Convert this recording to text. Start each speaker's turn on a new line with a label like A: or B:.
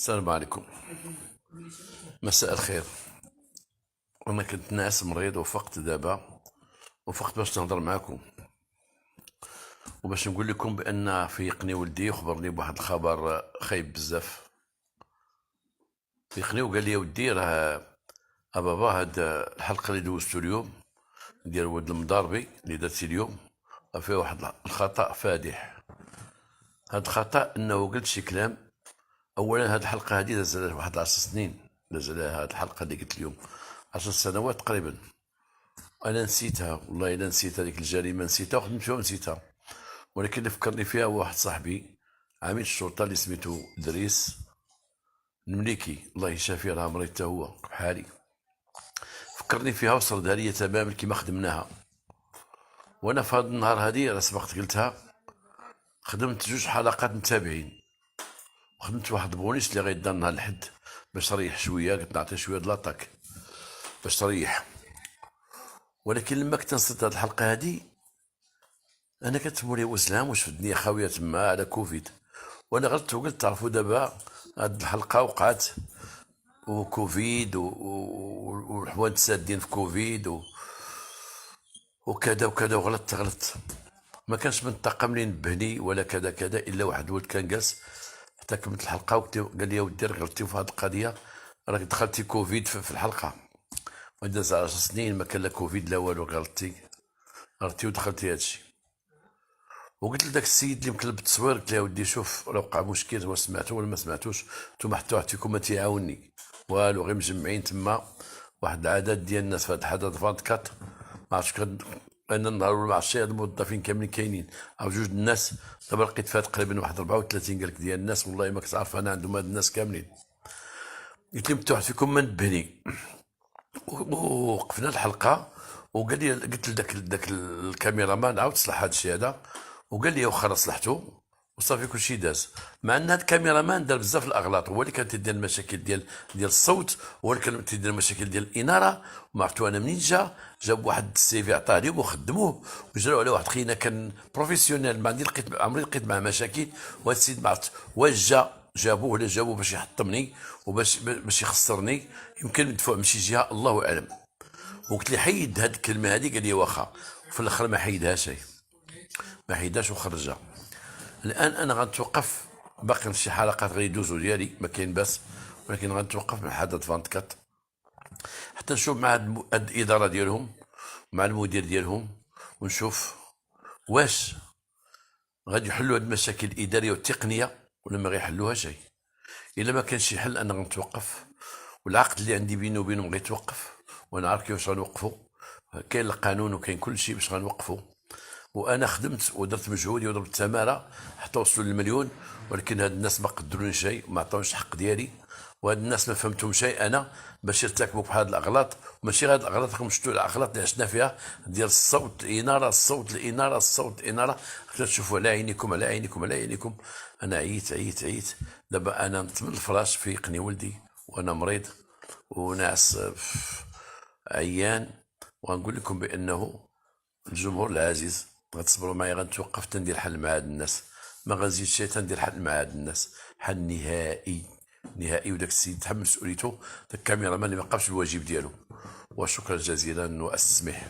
A: السلام عليكم. مساء الخير. انا كنت ناعس مريض وفقت دابا، وفقت باش نهضر معاكم وباش نقول لكم بان فيقني ولدي وخبرني بواحد الخبر خايب بزاف. فيقني وقال لي ودي راه بابا هاد الحلقه اللي دوزتو اليوم ديال ولد المضاربي اللي درتي اليوم فيها واحد الخطا فادح. هاد الخطا انه قلت شي كلام. اولا هاد الحلقه هادي داز عليها واحد 10 سنين، داز عليها هاد الحلقه اللي قلت اليوم 10 سنوات تقريبا. انا نسيتها والله الا نسيت هذيك الجريمه، نسيتها وخدمت فيها ونسيتها. ولكن اللي فكرني فيها هو واحد صاحبي عميد الشرطه اللي سميتو دريس المليكي، الله يشافيه، راه مريض حتى هو بحالي. فكرني فيها وسردها لي تماما كيما خدمناها. وانا في هذا النهار هذه راه سبقت قلتها، خدمت 2 حلقات متابعين، وخدمت واحد البونيس اللي غيدار نهار الحد باش تريح شويه، قلت نعطي شويه د لاطاك باش تريح. ولكن لما كنت نصيت هذه الحلقه هذه انا كتمولي وسلام واش في الدنيا خاويه تما على كوفيد. وانا غلطت وقلت تعرفوا دابا هاد الحلقه وقعت وكوفيد والحوانت سادين في كوفيد وكذا وكذا، وغلطت. ما كانش من الطاقم اللي نبهني ولا كذا كذا، الا واحد الولد كان جالس حتى كملت الحلقه قال لي ودي غلطتي في هذه القضيه، راك دخلتي كوفيد في الحلقه، وداز 10 سنين ما كان لا كوفيد لا والو، غلطتي ودخلتي هادشي. وقلت لذاك السيد اللي مكلب التصوير، قلت له ودي شوف راه وقع مشكل، واش سمعتو ولا ما سمعتوش؟ نتوما حتى واحد فيكم ما تيعاوني والو، غير مجمعين تما واحد العدد ديال الناس في هذا الحدث 24. ما عرفتش انا النهار ولا ما عرفتش، هاد الموظفين كاملين كاينين او جوج الناس. دابا لقيت فيها تقريبا واحد 34 قال لك ديال الناس، والله ما كنت عارف انا عندهم هاد الناس كاملين. قلت لهم حتى واحد فيكم ما نبهني. ووقفنا الحلقه، وقال لي، قلت لذاك الكاميرامان عاود صلح هذا الشيء هذا، وقال لي واخا راه صلحته وصافي كلشي داز. مع ان هذا الكاميرامان دار بزاف الاغلاط، هو اللي كان تيدير المشاكل ديال الصوت، هو اللي كان تيدير المشاكل ديال الاناره. وما عرفتو انا منين جاب واحد السيفي عطاه لهم وخدموه وجراو على واحد خينا كان بروفيسيونيل، ما عمري لقيت معاه مشاكل. وهذا السيد ما عرفت واش جابوه ولا جابوه باش يحطمني وباش يخسرني، يمكن مدفوع من شي جهه الله اعلم. وقلت لي حيد هاد الكلمه هذه، قال لي واخا. وفي الاخر ما حيدهاش، ما حيدهاش وخرجها. الان انا غنتوقف، باقي شي حلقات غيدوزو ديالي ما كاين باس، ولكن غنتوقف من حدث 24 حتى نشوف مع هاد الاداره ديالهم مع المدير ديالهم، ونشوف واش غادي يحلوا هاد المشاكل الاداريه والتقنيه ولا ما غيحلوها شيء. الا ما كانش شي حل انا غنتوقف، والعقد اللي عندي بيني وبينهم غيتوقف، وانا عارف كيفاش غنوقفوا. كاين القانون وكاين كل شيء باش غنوقفوا. وانا خدمت ودرت مجهودي وضربت التماره حتى وصلوا للمليون، ولكن هاد الناس ما قدروني شيء وما عطاونيش الحق ديالي. وهاد الناس ما فهمتهم شيء انا باش يرتكبوا بهاد الاغلاط. وماشي غير الاغلاط، راكم شفتوا الاغلاط اللي عشنا فيها ديال الصوت الاناره، الصوت الاناره، الصوت الاناره. تشوفوا على عينيكم على عينيكم على عينيكم. انا عييت. دابا انا نط من الفراش فيقني ولدي وانا مريض وناعس عيان. وغنقول لكم بانه الجمهور العزيز غتصبروا معايا، غنتوقف تندير حل مع هاد الناس، ما غنزيد شي تندير حل مع هاد الناس، حل نهائي. وداك السيد تحمل مسؤوليته، داك الكاميرا مان اللي ما قامش بالواجب ديالو. وشكرا جزيلا واستسمح.